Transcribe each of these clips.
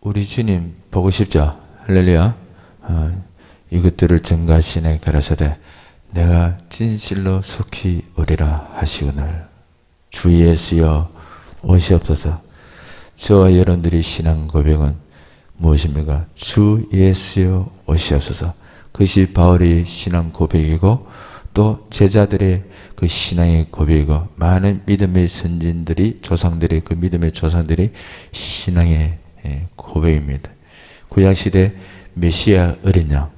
우리 주님 보고 싶죠? 할렐루야. 이것들을 전가시내 가라사대 내가 진실로 속히 오리라 하시거늘 주 예수여 오시옵소서. 저와 여러분들의 신앙 고백은 무엇입니까? 주 예수여 오시옵소서. 그것이 바울의 신앙 고백이고 또 제자들의 그 신앙의 고백이고 많은 믿음의 선진들이 조상들의 그 믿음의 조상들이 신앙의 고백입니다. 구약시대 메시아 어린 양,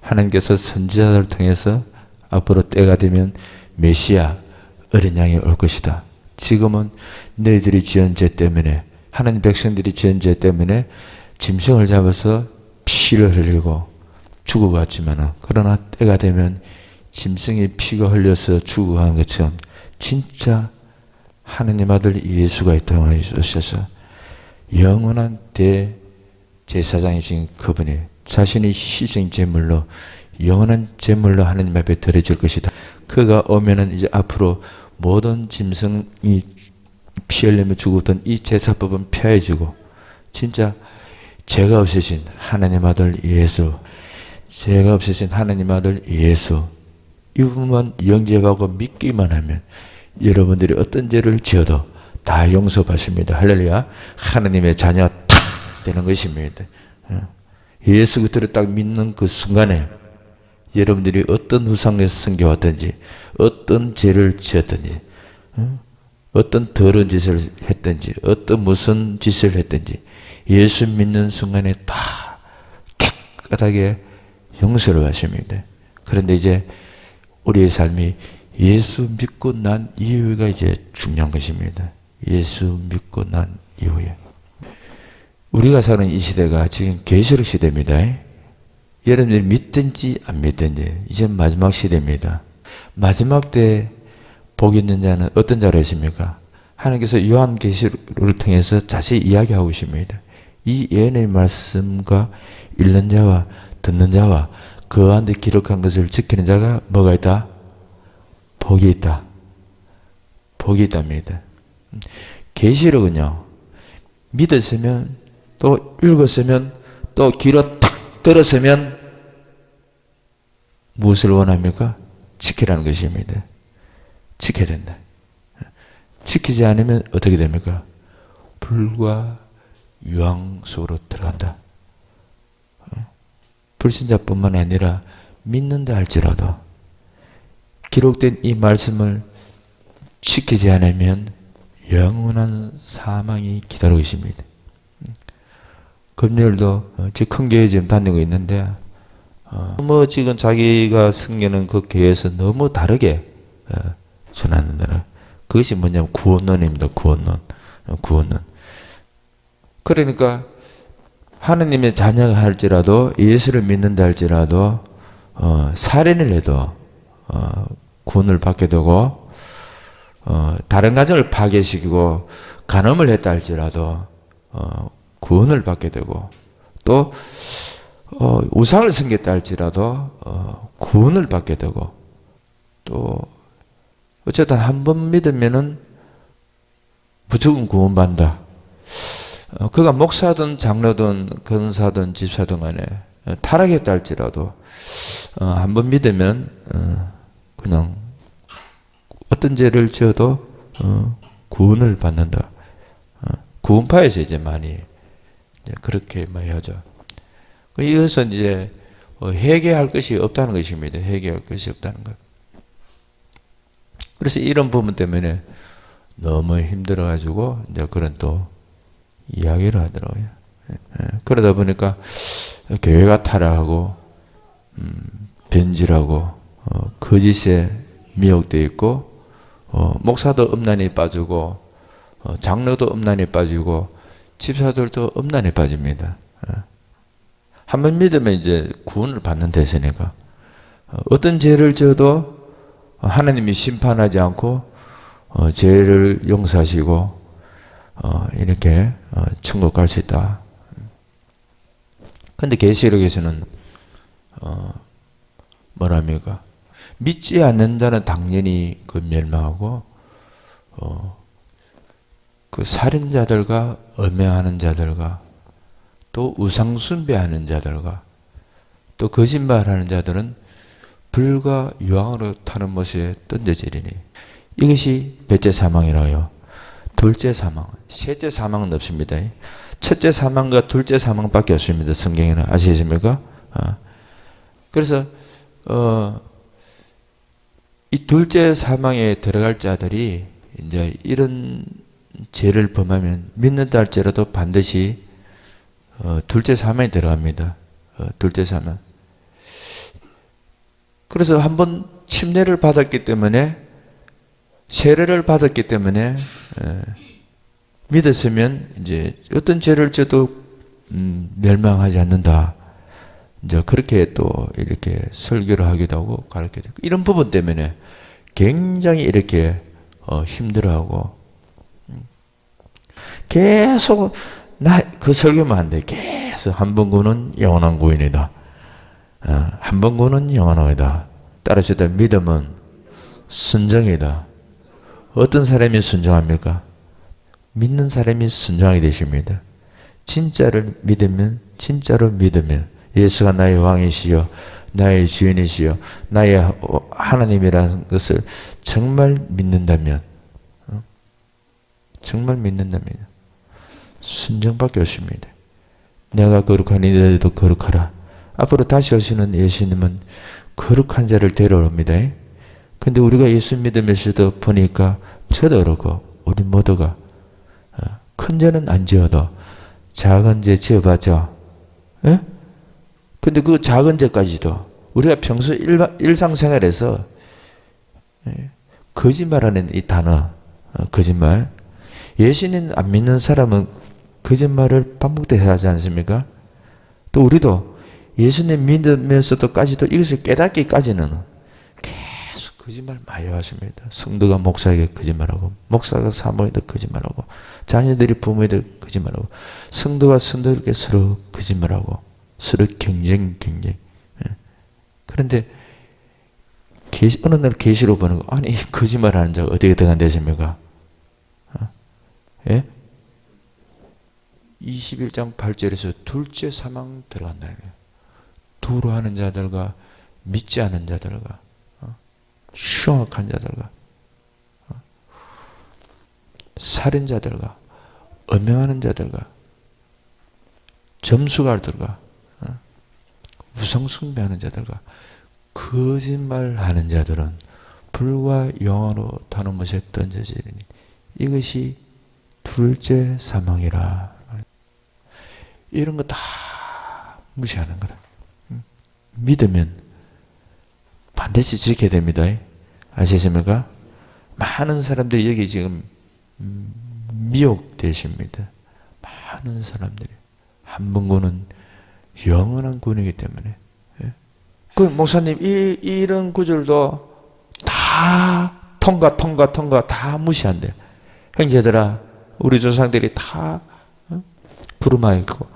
하나님께서 선지자들을 통해서 앞으로 때가 되면 메시아 어린 양이 올 것이다. 지금은 너희들이 지은 죄 때문에, 하나님 백성들이 지은 죄 때문에 짐승을 잡아서 피를 흘리고 죽어갔지만, 그러나 때가 되면 짐승의 피가 흘려서 죽어간 것처럼 진짜 하나님 아들 예수가 이 땅에 오셔서 영원한 대제사장이신 그분이 자신의 희생 제물로 영원한 제물로 하나님 앞에 드려질 것이다. 그가 오면은 이제 앞으로 모든 짐승이 피 흘리며 죽었던 이 제사법은 폐해지고 진짜 죄가 없으신 하나님 아들 예수, 죄가 없으신 하나님 아들 예수 이분만 영접하고 믿기만 하면 여러분들이 어떤 죄를 지어도 다 용서받습니다. 할렐루야. 하나님의 자녀 되는 것입니다. 예수 그리스도를 딱 믿는 그 순간에 여러분들이 어떤 우상에서 섬겨왔든지 어떤 죄를 지었든지 어떤 더러운 짓을 했든지 어떤 무슨 짓을 했든지 예수 믿는 순간에 다 깨끗하게 용서를 하십니다. 그런데 이제 우리의 삶이 예수 믿고 난 이후가 이제 중요한 것입니다. 예수 믿고 난 이후에 우리가 사는 이 시대가 지금 계시록 시대입니다. 여러분들이 믿든지 안 믿든지 이제 마지막 시대입니다. 마지막 때 복 있는 자는 어떤 자로 하십니까? 하나님께서 요한계시록을 통해서 자세히 이야기하고 있습니다. 이 예언의 말씀과 읽는 자와 듣는 자와 그 가운데 기록한 것을 지키는 자가 뭐가 있다? 복이 있다. 복이 있답니다. 계시록은요, 믿었으면 또 읽었으면 또 귀로 탁 들었으면 무엇을 원합니까? 지키라는 것입니다. 지켜야 된다. 지키지 않으면 어떻게 됩니까? 불과 유황 속으로 들어간다. 불신자뿐만 아니라 믿는다 할지라도 기록된 이 말씀을 지키지 않으면 영원한 사망이 기다리고 있습니다. 금요일도 큰 교회 지금 다니고 있는데 너무 지금 자기가 섬기는 그 교회에서 너무 다르게 전하는다. 그것이 뭐냐면 구원론입니다. 구원론. 그러니까 하느님의 자녀가 할지라도 예수를 믿는다 할지라도 살인을 해도 구원을 받게 되고 다른 가정을 파괴시키고 간음을 했다 할지라도 구원을 받게 되고 또 우상을 섬겼다 할지라도 구원을 받게 되고 또 어쨌든 한 번 믿으면은 무조건 구원받는다. 그가 목사든 장로든 권사든 집사든 간에 타락했다 할지라도 한 번 믿으면 그냥 어떤 죄를 지어도 구원을 받는다. 구원파에서 이제 많이 그렇게 많이 하죠. 이것은 이제 회개할 것이 없다는 것입니다. 회개할 것이 없다는 것. 그래서 이런 부분 때문에 너무 힘들어가지고 이제 그런 또 이야기를 하더라고요. 그러다 보니까 교회가 타락하고 변질하고 거짓에 미혹되어 있고 목사도 음란에 빠지고 장로도 음란에 빠지고 집사들도 음란에 빠집니다. 한번 믿으면 이제 구원을 받는 대세니까 어떤 죄를 지어도 하나님이 심판하지 않고 죄를 용서하시고 이렇게 천국 갈 수 있다. 근데 계시록에서는 뭐랍니까? 믿지 않는 자는 당연히 그 멸망하고 그 살인자들과 음행하는 자들과 또 우상숭배하는 자들과 또 거짓말하는 자들은 불과 유황으로 타는 못에 던져지리니 이것이 첫째 사망이라요. 둘째 사망, 셋째 사망은 없습니다. 첫째 사망과 둘째 사망밖에 없습니다. 성경에는 아시겠습니까? 그래서 이 둘째 사망에 들어갈 자들이 이제 이런 죄를 범하면 믿는다 할지라도 반드시 둘째 사망에 들어갑니다. 둘째 사망. 그래서 한번 침례를 받았기 때문에 세례를 받았기 때문에 믿었으면 이제 어떤 죄를 져도 멸망하지 않는다. 이제 그렇게 또 이렇게 설교를 하기도 하고 가르치기도 하고 이런 부분 때문에 굉장히 이렇게 힘들어하고 계속 그 설교만 안 돼. 계속 한 번 구는 영원한 구원이다. 한 번 구는 영원하다. 따라서 믿음은 순종이다. 어떤 사람이 순종합니까? 믿는 사람이 순종하게 되십니다. 진짜를 믿으면 진짜로 믿으면 예수가 나의 왕이시여 나의 주인이시여 나의 하나님이라는 것을 정말 믿는다면 정말 믿는다면 순종밖에 없습니다. 내가 거룩하니 너희도 거룩하라. 앞으로 다시 오시는 예수님은 거룩한 자를 데려옵니다. 근데 우리가 예수 믿으면서도 보니까 저도 그렇고 우리 모두가 큰 죄는 안 지어도 작은 죄 지어봤죠. 예? 근데 그 작은 죄까지도 우리가 평소 일상생활에서 거짓말하는 이 단어, 거짓말. 예수님 안 믿는 사람은 거짓말을 반복되게 하지 않습니까? 또 우리도 예수님 믿으면서도까지도 이것을 깨닫기까지는 계속 거짓말 많이 하십니다. 성도가 목사에게 거짓말하고, 목사가 사모에게 거짓말하고, 자녀들이 부모에게 거짓말하고, 성도가 성도에게 서로 거짓말하고, 서로 경쟁. 그런데 어느 날 계시로 보는 거, 아니 거짓말하는 자가 어떻게 들어간다십니까? 예? 21장 8절에서 둘째 사망 들어간다는 거예요. 두루 하는 자들과 믿지 않은 자들과 흉악한 자들과 살인자들과 음행하는 자들과 점수가들과 우상숭배하는 자들과 거짓말하는 자들은 불과 영화로 타는 못에 던져지리니 이것이 둘째 사망이라. 이런 거 다 무시하는 거라. 믿으면 반드시 지켜야 됩니다. 아시겠습니까? 많은 사람들이 여기 지금 미혹되십니다. 많은 사람들이 한 번 구는 영원한 구원이기 때문에. 그 목사님 이런 구절도 다 통과 다 무시한대. 형제들아, 우리 조상들이 다 부르마이고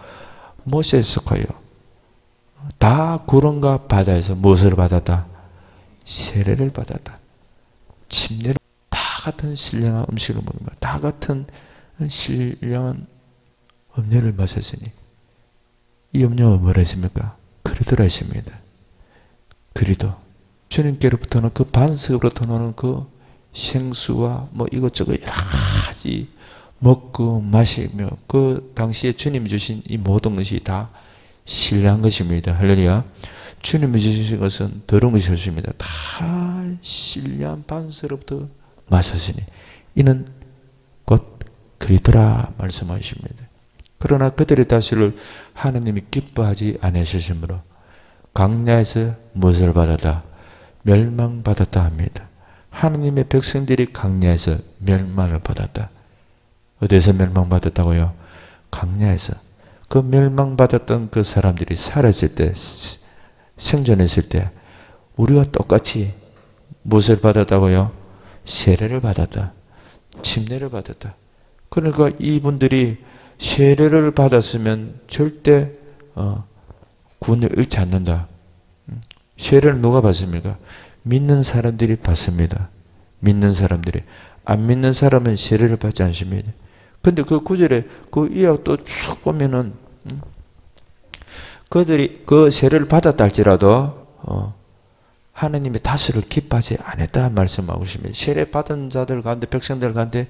모세에 속하여 다 구름과 바다에서 무엇을 받았다? 세례를 받았다. 침례를 다 같은 신령한 음식을 먹는 거야. 다 같은 신령한 음료를 마셨으니 이 음료가 뭐라 했습니까? 그리도라 했습니다. 그리도 주님께로부터는 그 반석으로부터 나오는 그 생수와 뭐 이것저것 여러 가지 먹고 마시며 그 당시에 주님 주신 이 모든 것이 다 신뢰한 것입니다. 할렐루야. 주님이 주신 것은 더러운 것이 없습니다. 다 신뢰한 반석으로부터 마셨으니 이는 곧 그리더라 말씀하십니다. 그러나 그들의 다시를 하나님이 기뻐하지 않으시므로 광야에서 무엇을 받았다? 멸망받았다 합니다. 하나님의 백성들이 광야에서 멸망을 받았다. 어디에서 멸망받았다고요? 광야에서. 그 멸망받았던 그 사람들이 살았을 때, 생존했을 때 우리와 똑같이 무엇을 받았다고요? 세례를 받았다. 침례를 받았다. 그러니까 이분들이 세례를 받았으면 절대 구원을 잃지 않는다. 세례를 누가 받습니까? 믿는 사람들이 받습니다. 믿는 사람들이. 안 믿는 사람은 세례를 받지 않습니다. 근데 그 구절에 그 이하고 또 쭉 보면은 그들이 그 세례를 받았다 할지라도 하느님의 다스를 기뻐하지 않았다 말씀하고 있습니다. 세례 받은 자들 가운데 백성들 가운데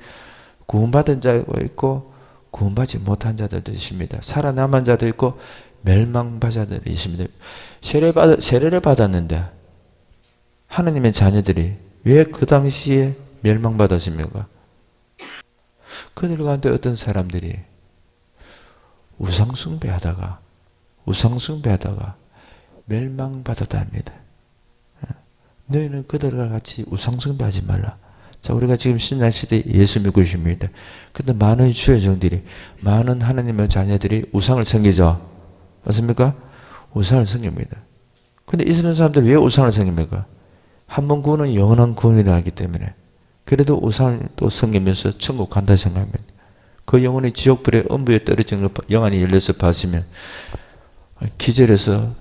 구원받은 자가 있고 구원받지 못한 자들도 있습니다. 살아남은 자도 있고 멸망받은 자들이 있습니다. 세례를 받았는데 하느님의 자녀들이 왜 그 당시에 멸망받았습니까? 그들 가운데 어떤 사람들이 우상숭배하다가 멸망받았다 합니다. 너희는 그들과 같이 우상숭배하지 말라. 자, 우리가 지금 신약시대에 예수 믿고 있습니다. 근데 많은 주여정들이, 많은 하나님의 자녀들이 우상을 섬기죠. 맞습니까? 우상을 섬깁니다. 근데 이스라엘 사람들이 왜 우상을 섬깁니까? 한 번 구원은 영원한 구원이라 하기 때문에. 그래도 우상을 또 섬기면서 천국 간다 생각합니다. 그 영혼이 지옥불에 음부에 떨어지는 걸 영안이 열려서 봤으면 기절해서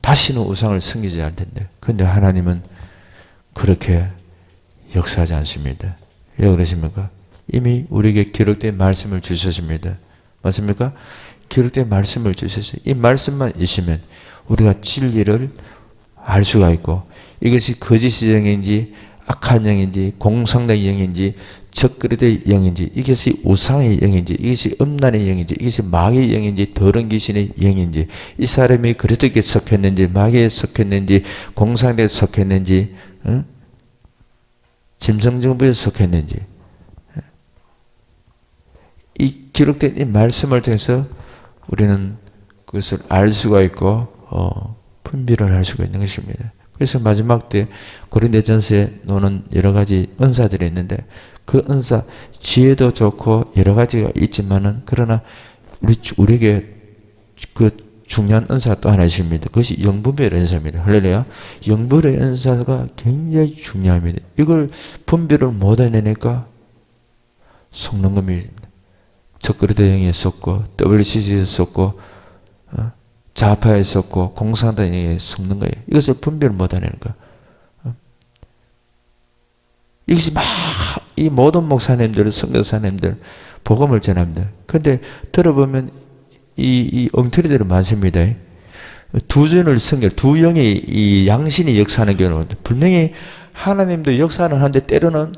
다시는 우상을 섬기지 않을 텐데. 그런데 하나님은 그렇게 역사하지 않습니다. 왜 그러십니까? 이미 우리에게 기록된 말씀을 주셨습니다. 맞습니까? 기록된 말씀을 주셨어요. 이 말씀만 있으면 우리가 진리를 알 수가 있고, 이것이 거짓의 영인지 악한 영인지 공상의 영인지 적그리의 영인지, 이것이 우상의 영인지, 이것이 음란의 영인지, 이것이 마귀의 영인지 더러운 귀신의 영인지, 이 사람이 그리스도에 속했는지 마귀에 속했는지 공상에 속했는지 짐승정부에 속했는지, 이 기록된 이 말씀을 통해서 우리는 그것을 알 수가 있고 분별을 할 수가 있는 것입니다. 그래서 마지막 때 고린도전서에 노는 여러 가지 은사들이 있는데, 그 은사 지혜도 좋고 여러 가지가 있지만은, 그러나 우리에게 그 중요한 은사가 또 하나 있습니다. 그것이 영분별 은사입니다. 할렐루야. 영분별 은사가 굉장히 중요합니다. 이걸 분별을 못 해내니까 속는 겁니다. 적그리스도 영에 속고 WCC에 속고 좌파에 속고 공산당 영에 속는 거예요. 이것을 분별을 못 해내니까. 이것이 막 이 모든 목사님들, 선교사님들 복음을 전합니다. 그런데 들어보면 이 엉터리들이 많습니다. 두 전을 섬겨, 두 영의 이 양신이 역사하는 경우는 분명히 하나님도 역사는 하는데 때로는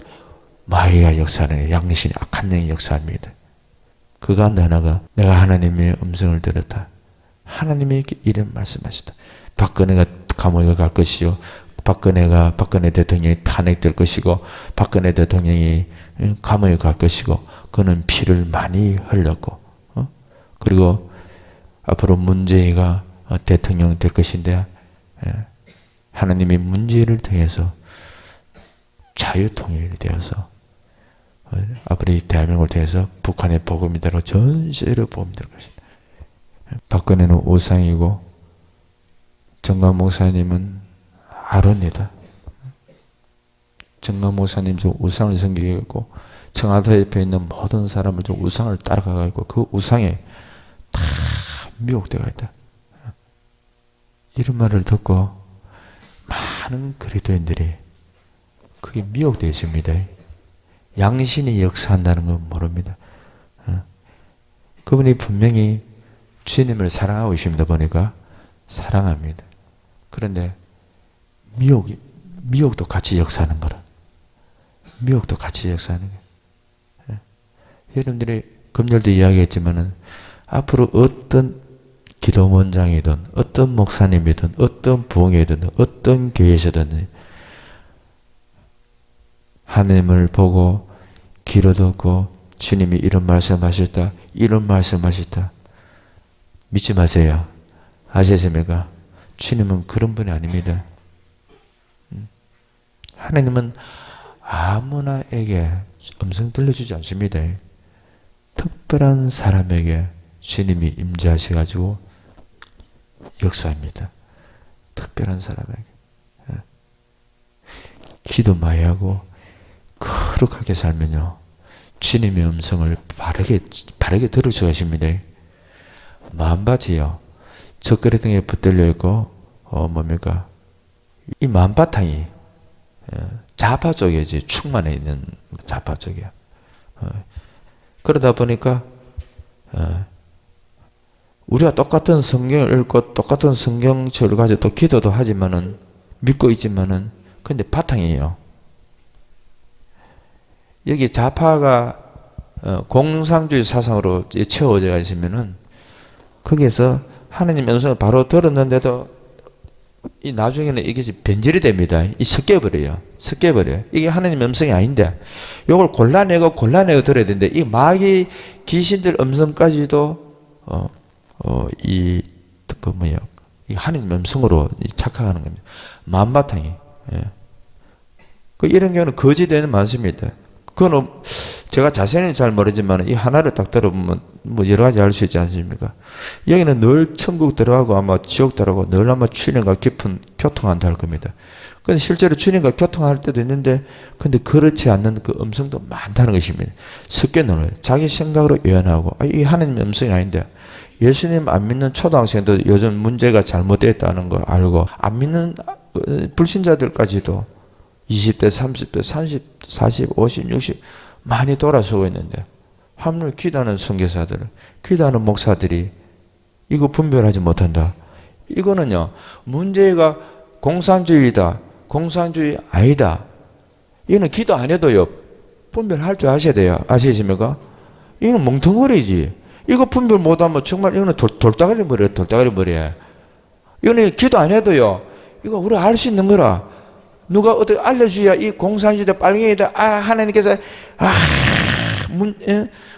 마귀가 역사하는, 양신이 악한 영이 역사합니다. 그 가운데 하나가 내가 하나님의 음성을 들었다. 하나님이 이런 말씀하시다. 박근혜가 감옥에 갈 것이요, 박근혜 대통령이 탄핵될 것이고, 박근혜 대통령이 감옥에 갈 것이고, 그는 피를 많이 흘렸고, 그리고 앞으로 문재인가 대통령 될 것인데, 하나님이 문재인을 통해서 자유통일이 되어서 앞으로 이 대한민국을 통해서 북한의 복음이 되고 전 세계로 복음이 될 것입니다. 박근혜는 우상이고 정강 목사님은 아론이다. 정강 목사님 좀 우상을 섬기고 청와대 옆에 있는 모든 사람을 좀 우상을 따라가고 그 우상에 다 미혹되어 있다. 이런 말을 듣고 많은 그리스도인들이 그게 미혹되어 있습니다. 양신이 역사한다는 건 모릅니다. 그분이 분명히 주님을 사랑하고 있습니다. 보니까 사랑합니다. 그런데 미혹도 같이 역사하는 거라. 미혹도 같이 역사하는 거예요. 여러분들이 금요일도 이야기했지만은 앞으로 어떤 기도원장이든 어떤 목사님이든 어떤 부흥이든 어떤 교회에서든 하나님을 보고 귀로 듣고 주님이 이런 말씀하셨다, 이런 말씀하셨다 믿지 마세요. 아시겠습니까? 주님은 그런 분이 아닙니다. 하나님은 아무나에게 음성 들려주지 않습니다. 특별한 사람에게 주님이 임재하셔가지고 역사합니다. 특별한 사람에게. 기도 많이 하고 거룩하게 살면요, 주님의 음성을 바르게 들으셔 하십니다. 만바지요, 적그리 등에 붙들려 있고 뭡니까? 이 만바탕이 좌파 쪽이지, 충만해 있는 좌파 쪽이야. 그러다 보니까 우리가 똑같은 성경을 읽고 똑같은 성경책을 가지고 또 기도도 하지만은 믿고 있지만은 근데 바탕이에요. 여기 좌파가 공상주의 사상으로 채워져 있으면은 거기에서 하나님 음성을 바로 들었는데도 이 나중에는 이게 변질이 됩니다. 이 섞여버려요. 이게 하나님 음성이 아닌데 이걸 골라내고 들어야 되는데 이 마귀 귀신들 음성까지도 이 하나님 음성으로 착각하는 겁니다. 만바탕이. 예. 이런 경우는 거짓되는 많습니다. 그거는 제가 자세히는 잘 모르지만 이 하나를 딱 들어보면 뭐 여러 가지 알 수 있지 않습니까? 여기는 늘 천국 들어가고 아마 지옥 들어가고 늘 아마 주님과 깊은 교통한다 할 겁니다. 근데 실제로 주님과 교통할 때도 있는데 근데 그렇지 않는 그 음성도 많다는 것입니다. 섞여 놓아요. 자기 생각으로 예언하고 이 하나님 음성이 아닌데 예수님 안 믿는 초등학생도 요즘 문제가 잘못됐다는 걸 알고 안 믿는 불신자들까지도 20대, 30대, 30, 40, 50, 60 많이 돌아서고 있는데 하물며 기도하는 선교사들, 기도하는 목사들이 이거 분별하지 못한다. 이거는요 문제가 공산주의다, 공산주의 아니다. 이거는 기도 안 해도요 분별할 줄 아셔야 돼요. 아시십니까? 이건 멍텅어리지. 이거 분별 못하면 정말 이거는 돌다가리 머리야, 돌다가리 머리야. 이거는 기도 안 해도요 이거 우리가 알 수 있는 거라. 누가 어떻게 알려줘야 이 공산주의다, 빨갱이다, 하나님께서,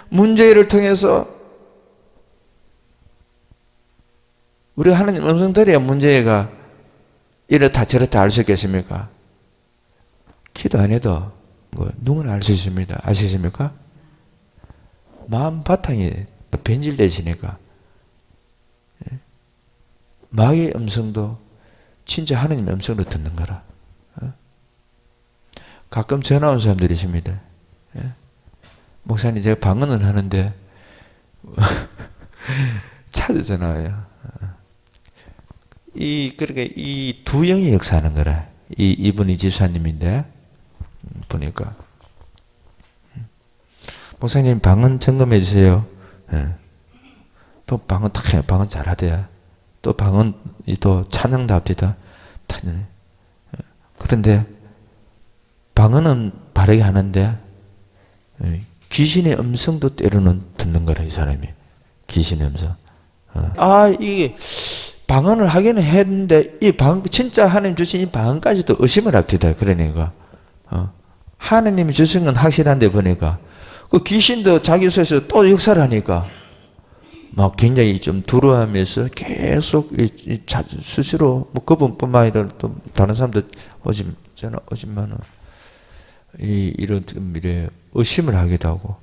문제를 통해서, 우리 하나님 음성 들어야 문제가 이렇다 저렇다 알 수 있겠습니까? 기도 안 해도, 누구나 알 수 있습니다. 아시십니까? 마음 바탕이 변질되시니까. 마귀의 음성도 진짜 하나님의 음성으로 듣는 거라. 가끔 전화 온 사람들이 있습니다. 목사님 제가 방언을 하는데 자주 전화 와요. 그러니까 이 두 영이 역사하는 거라. 이분이 집사님인데 보니까 목사님 방언 점검해 주세요. 또 방언 탁 해요. 방언 잘하대요. 또 방언 또 찬양도 합디다. 그런데 방언은 바르게 하는데 귀신의 음성도 때로는 듣는 거라 이 사람이. 귀신의 음성. 이게 방언을 하기는 했는데 이 방언 진짜 하나님 주신 이 방언까지도 의심을 합디다. 그러니까 하나님이 주신 건 확실한데 보니까 그 귀신도 자기 속에서 또 역사를 하니까 막 굉장히 좀 두려워하면서 계속 수시로 뭐 그분뿐만 아니라 또 다른 사람들 오지만은 이런 미래 의심을 하기도 하고.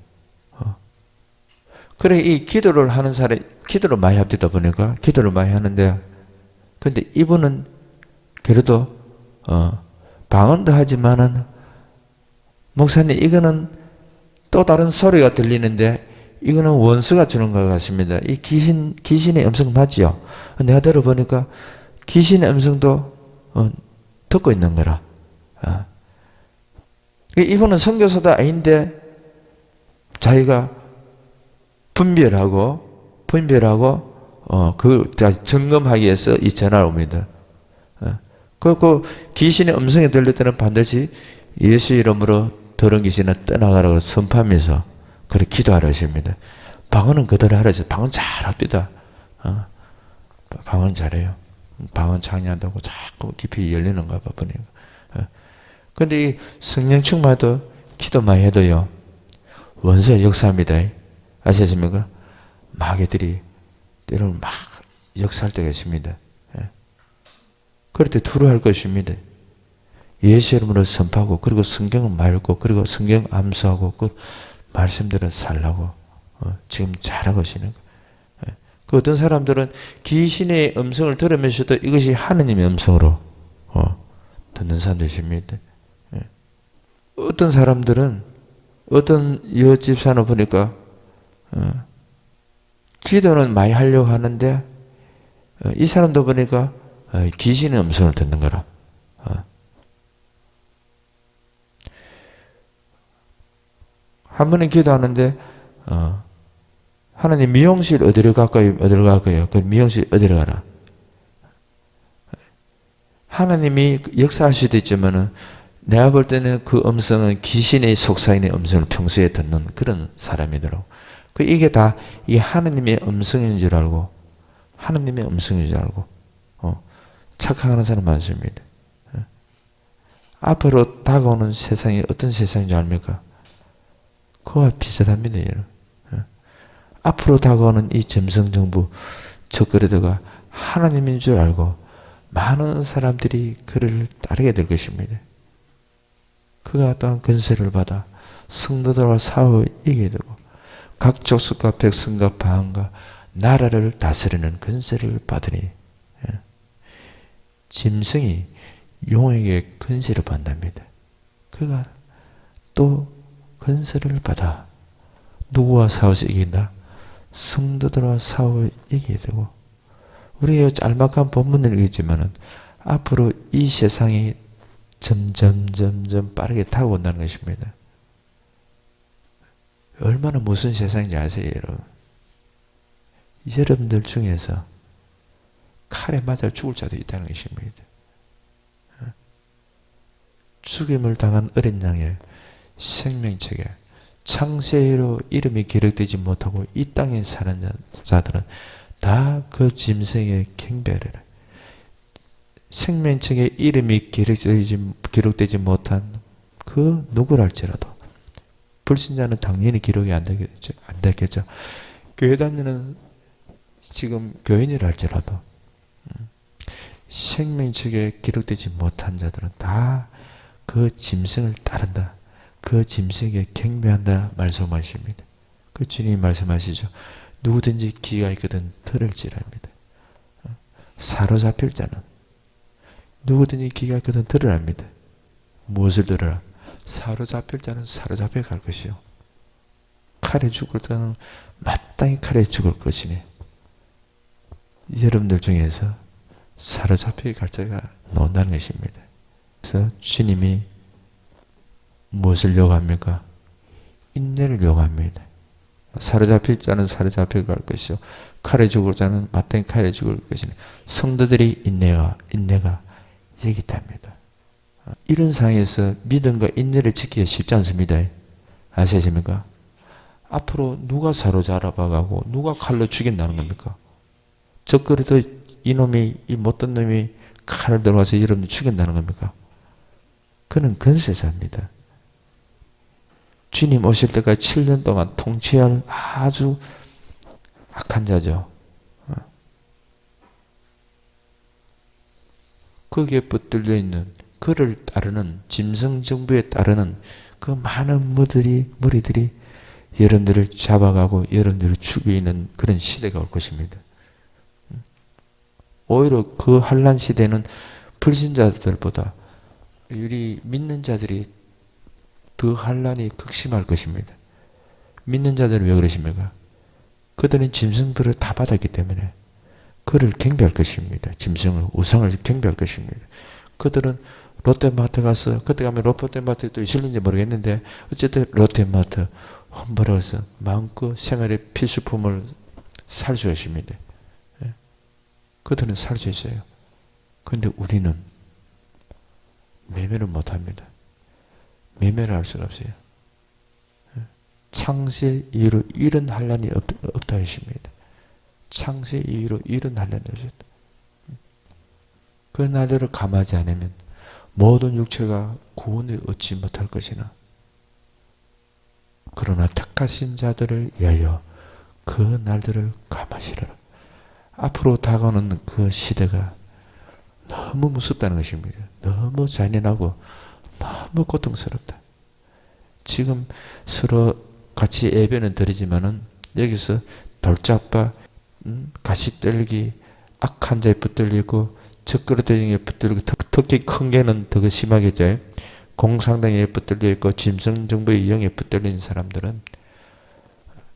그래 이 기도를 하는 사람이 기도를 많이 합니다 보니까 기도를 많이 하는데 근데 이분은 그래도 방언도 하지만은 목사님 이거는 또 다른 소리가 들리는데 이거는 원수가 주는 것 같습니다. 이 귀신의 음성 맞지요? 내가 들어보니까 귀신의 음성도 듣고 있는 거라. 이분은 선교사도 아닌데 자기가 분별하고 그 점검하기 위해서 이 전화를 옵니다. 그 귀신의 음성이 들릴 때는 반드시 예수 이름으로 더러운 귀신을 떠나가라고 선포하면서 그렇게 기도하라 하십니다. 방언은 그대로 하라. 방언 잘합니다. 방언 잘해요. 방언 창의한다고 자꾸 깊이 열리는가 봐 보니까. 근데 이 성령 충만도 기도 많이 해도요 원수의 역사입니다. 아시십니까? 마귀들이 때로는 막 역사할 때가 있습니다. 그럴 때 두려워할 것입니다. 예수 이름으로 선포하고 그리고 성경을 말고 그리고 성경 암수하고 그 말씀들을 살라고 지금 잘하고 계시는 거예요. 그 어떤 사람들은 귀신의 음성을 들으면서도 이것이 하느님의 음성으로 듣는 사람들이십니다. 어떤 사람들은 어떤 여집사는 보니까 기도는 많이 하려고 하는데 이 사람도 보니까 귀신의 음성을 듣는 거라. 한 번은 기도하는데 하나님 미용실 어디로 갈까요? 어디로 갈까요? 그 미용실 어디로 가라? 하나님이 역사할 수도 있지만은 내가 볼 때는 그 음성은 귀신의 속삭이는 음성을 평소에 듣는 그런 사람이더라고. 이게 다 이 하나님의 음성인 줄 알고, 하나님의 음성인 줄 알고, 착각하는 사람 많습니다. 앞으로 다가오는 세상이 어떤 세상인 줄 압니까? 그와 비슷합니다, 여러분. 앞으로 다가오는 이 점성정부 적그리스도가 하나님인 줄 알고 많은 사람들이 그를 따르게 될 것입니다. 그가 또한 권세를 받아 성도들과 싸워 이기게 되고 각 족속과 백성과 방언과 나라를 다스리는 권세를 받으니 짐승이 용에게 권세를 받답니다. 그가 또 권세를 받아 누구와 싸워서 이긴다? 성도들과 싸워 이기게 되고 우리의 짤막한 본문을 읽지만은 앞으로 이 세상이 점점 빠르게 타고 온다는 것입니다. 얼마나 무슨 세상인지 아세요, 여러분? 여러분들 중에서 칼에 맞아 죽을 자도 있다는 것입니다. 죽임을 당한 어린 양의 생명책에 창세기로 이름이 기록되지 못하고 이 땅에 사는 자들은 다 그 짐승의 경배하리라. 생명책에 이름이 기록되지 못한 그 누구랄지라도 불신자는 당연히 기록이 안 되겠죠. 교회 다니는 지금 교인이라 할지라도 생명책에 기록되지 못한 자들은 다 그 짐승을 따른다. 그 짐승에게 경배한다 말씀하십니다. 그 주님이 말씀하시죠. 누구든지 기가 있거든 들을지랍니다. 사로잡힐 자는 누구든지 기가 있거든 들으랍니다. 무엇을 들으라? 사로잡힐 자는 사로잡혀 갈 것이요. 칼에 죽을 자는 마땅히 칼에 죽을 것이니 여러분들 중에서 사로잡혀 갈 자가 나온다는 것입니다. 그래서 주님이 무엇을 요구합니까? 인내를 요구합니다. 사로잡힐 자는 사로잡혀 갈 것이요 칼에 죽을 자는 마땅히 칼에 죽을 것이니 성도들이 인내가 얘기 답니다. 이런 상황에서 믿음과 인내를 지키기 쉽지 않습니다. 아시십니까? 앞으로 누가 사로잡아가고 누가 칼로 죽인다는 겁니까? 적그리도 이놈이 이 못된 놈이 칼을 들어와서 여러분을 죽인다는 겁니까? 그는 권세자입니다. 주님 오실 때까지 7년 동안 통치할 아주 악한 자죠. 거기에 붙들려 있는 그를 따르는 짐승 정부에 따르는 그 많은 무리들이 여러분들을 잡아가고 여러분들을 죽이는 그런 시대가 올 것입니다. 오히려 그 환란 시대는 불신자들보다 우리 믿는 자들이 더 환란이 극심할 것입니다. 믿는 자들은 왜 그러십니까? 그들은 짐승들을 다 받았기 때문에 그를 경배할 것입니다. 짐승을, 우상을 경배할 것입니다. 그들은 롯데마트 가서, 그때 가면 롯데마트 또 있을는지 모르겠는데 어쨌든 롯데마트 홈버러서 마음껏 생활의 필수품을 살 수 있습니다. 그들은 살 수 있어요. 그런데 우리는 매매를 못합니다. 매매를 할 수가 없어요. 창세 이후로 이런 환란이 없다 했습니다. 창세 이후로 이런 환란이 없었다. 그 날들을 감하지 않으면 모든 육체가 구원을 얻지 못할 것이나 그러나 택하신 자들을 위하여 그 날들을 감하시라. 앞으로 다가오는 그 시대가 너무 무섭다는 것입니다. 너무 잔인하고 너무 고통스럽다. 지금 서로 같이 예배는 드리지만은 여기서 돌짝바, 가시 떨기, 악한 자에 붙들리고 적그리스도에 붙들리고 특히 큰 개는 더 심하겠죠. 공상당에 붙들려 있고 짐승정부의 영에 붙들린 사람들은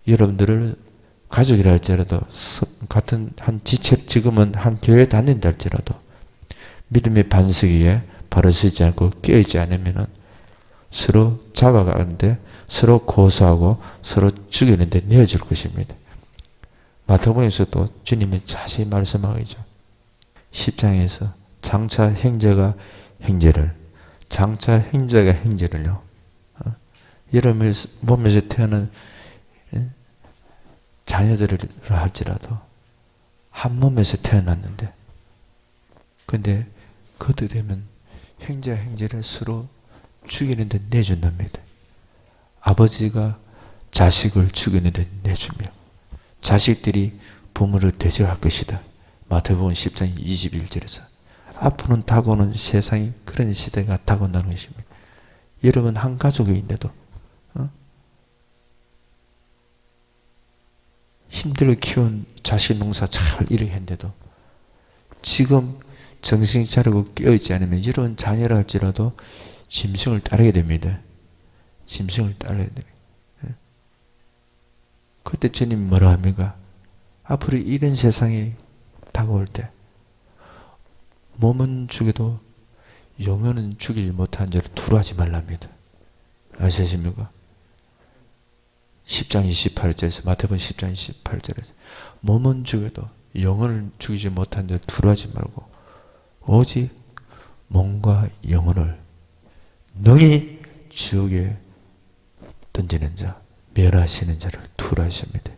여러분들을 가족이라 할지라도 같은 한 지체 지금은 한 교회 다닌다 할지라도 믿음의 반석 위에 바로 서지 않고 끼어있지 않으면은 서로 잡아가는데 서로 고소하고 서로 죽이는데 내어질 것입니다. 마태복음에서 또 주님이 자세히 말씀하고 있죠. 10장에서 장차 형제가 형제를, 장차 형제가 형제를요. 여러분의 몸에서 태어난 자녀들을 할지라도 한 몸에서 태어났는데, 근데 그때 되면 형제와 형제를 서로 죽이는 데 내준답니다. 아버지가 자식을 죽이는 데 내주며 자식들이 부모를 대적할 것이다. 마태복음 10장 21절에서. 앞으로는 다가오는 세상이 그런 시대가 다가온다는 것입니다. 여러분 한 가족인데도 힘들게 키운 자식 농사 잘 이렇게 했는데도 지금 정신 차리고 깨어있지 않으면 이런 자녀라 할지라도 짐승을 따르게 됩니다. 짐승을 따르게 됩니다. 그때 주님이 뭐라 합니까? 앞으로 이런 세상이 다가올 때 몸은 죽여도 영혼은 죽이지 못한 자를 두려워하지 말랍니다. 아시십니까? 10장 28절에서 마태복음 10장 28절에서 몸은 죽여도 영혼을 죽이지 못한 자를 두려워하지 말고 오직 몸과 영혼을 능히 지옥에 던지는 자, 멸하시는 자를 두려워하십니다.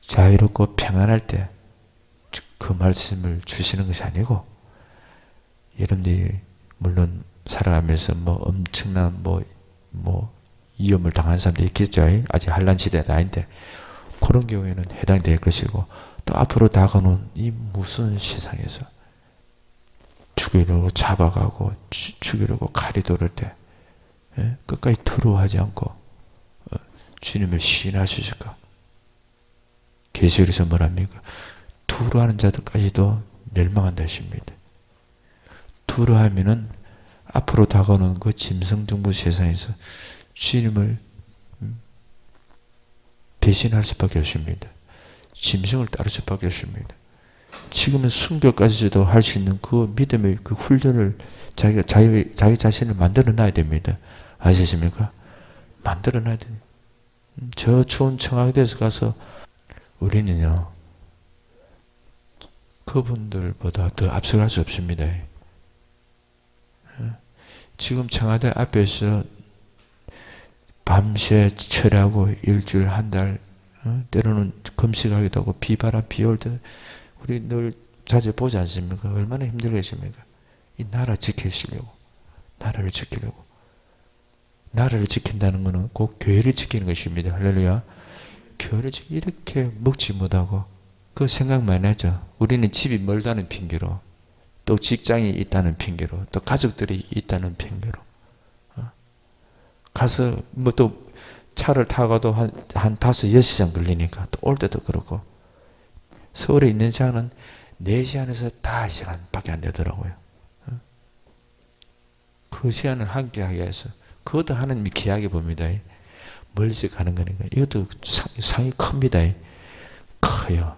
자유롭고 평안할 때 그 말씀을 주시는 것이 아니고, 여러분들이 물론 살아가면서 엄청난 위험을 당한 사람도 있겠죠. 아직 환난 시대가 아닌데 그런 경우에는 해당될 것이고, 또 앞으로 다가오는 이 무서운 세상에서 죽이려고 잡아가고 죽이려고 칼이 돌을 때 끝까지 두려워하지 않고 주님을 시인하실까? 계시록에서 뭐랍니까? 두려워하는 자들까지도 멸망한다 하십니다. 두려워하면은 앞으로 다가오는 그 짐승정부 세상에서 주님을 배신할 수밖에 없습니다. 짐승을 따를 수밖에 없습니다. 지금은 순교까지도 할 수 있는 그 믿음의 그 훈련을 자기 자신을 만들어 놔야 됩니다. 아시십니까? 만들어 놔야 됩니다. 저 추운 청와대에서 가서 우리는요, 그분들보다 더 앞서갈 수 없습니다. 지금 청와대 앞에서 밤새 철야하고 일주일 한 달, 때로는 금식하기도 하고 비바람 비올 때 우리 늘 자주 보지 않습니까? 얼마나 힘들겠습니까? 이 나라 지키시려고, 나라를 지키려고. 나라를 지킨다는 것은 꼭 교회를 지키는 것입니다. 할렐루야. 교회를 이렇게 먹지 못하고 그 생각 많이 하죠. 우리는 집이 멀다는 핑계로, 또 직장이 있다는 핑계로, 또 가족들이 있다는 핑계로 가서 또 차를 타고도 한 5-6시간 걸리니까 또 올 때도 그렇고, 서울에 있는 시간은 4시간에서 5시간밖에 안 되더라고요. 그 시간을 함께 하기 위해서 그것도 하나님이 귀하게 봅니다. 멀리 가는 거니까. 이것도 상이 큽니다. 커요.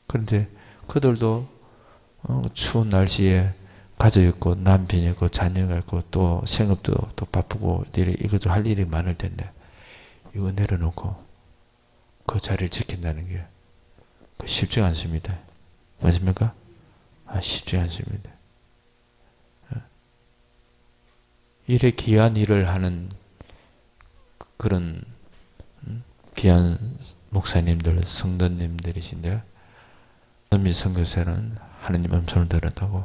그런데 그들도 추운 날씨에 가족 있고 남편 있고 자녀가 있고 또 생업도 또 바쁘고 이것도 할 일이 많을 텐데 이거 내려놓고 그 자리를 지킨다는 게 쉽지 않습니다. 맞습니까? 쉽지 않습니다. 이래 귀한 일을 하는 그런 귀한 목사님들, 성도님들이신데, 및 선교사는 하느님 음성을 들었다고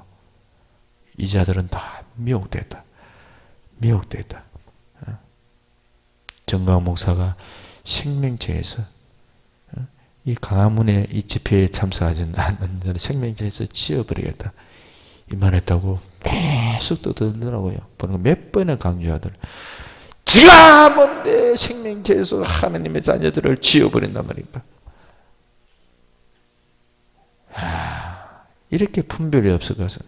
이 자들은 다 미혹됐다. 미혹됐다. 정강 목사가 생명체에서 이 강화문에 이 집회에 참석하지 않는 생명체에서 지어버리겠다. 이 말했다고 계속 떠들더라고요. 몇 번을 강조하더라. 지가 뭔데 생명체에서 하나님의 자녀들을 지어버린단 말입니까? 이렇게 분별이 없어가서